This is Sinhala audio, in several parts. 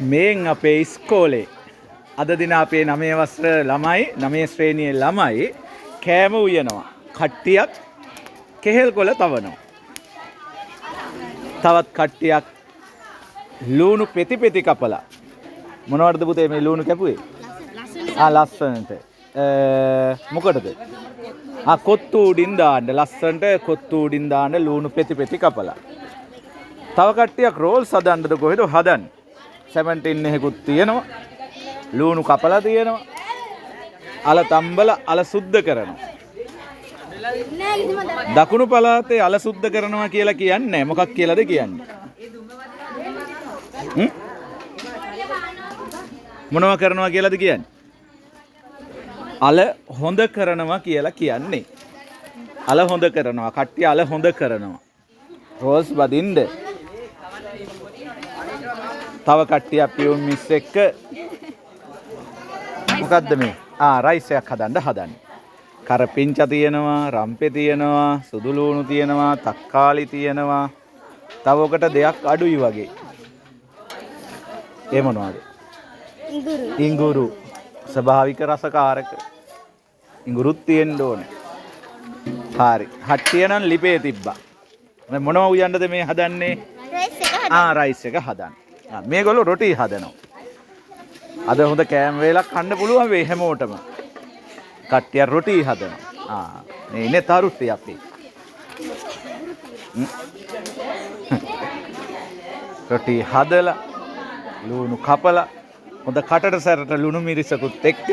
මේන් අපේ ඉස්කෝලේ අද දින අපේ 9 වසර ළමයි 9 ශ්‍රේණියේ ළමයි කෑම උයනවා. කට්ටියක් කෙහෙල් කොළ තවනවා. තවත් කට්ටියක් ලුණු පෙති පෙති කපලා. මොනවටද පුතේ මේ ලුණු කැපුවේ? ලස්සනට. මොකටද? කොත්තු උඩින් දාන්න. ලස්සනට කොත්තු උඩින් දාන්න ලුණු පෙති පෙති කපලා. තව කට්ටියක් රෝල්ස් හදන්නද කොහෙද හදන්නේ? සෙමන්ටින් එකකුත් තියෙනවා. ලුණු කපලා තියෙනවා. අල තම්බල අල සුද්ධ කරනවා. දකුණු පළාතේ අල සුද්ධ කරනවා කියලා කියන්නේ මොකක් කියලාද කියන්නේ? මොනවා කරනවා කියලාද කියන්නේ? අල හොඳ කරනවා කියලා කියන්නේ. අල හොඳ කරනවා. කට්ටිය අල හොඳ කරනවා. රෝල්ස් බදින්න. තව කට්ටියක් පියුම් මිස් එක්ක මොකද්ද මේ? රයිස් එකක් හදන්නේ. කරපිංච තියෙනවා, රම්පේ තියෙනවා, සුදු ලුණු තියෙනවා, තක්කාලි තියෙනවා. තව ඔකට දෙයක් අඩුයි වගේ. ඒ මොනවද? ඉඟුරු. ස්වභාවික රසකාරක. ඉඟුරුත් තියෙන්න ඕනේ. හරි. හට්ටිය නම් ලිපේ තිබ්බා. මොනවා උයන්නද මේ හදන්නේ? රයිස් එක හදන්නේ. මේගොල්ලෝ රොටි හදනවා. අද හොඳ කෑම වේලක් කන්න පුළුවන් වෙයි හැමෝටම. කට්ටිය රොටි හදනවා. මේ ඉන්නේ තරුත්ටි අපි. රොටි හදලා ලුණු කපලා හොඳ කටට සැරට ලුණු මිරිසකුත් එක්ක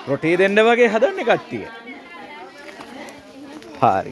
රොටි දෙන්න වගේ හදන්නේ කට්ටිය. හරි.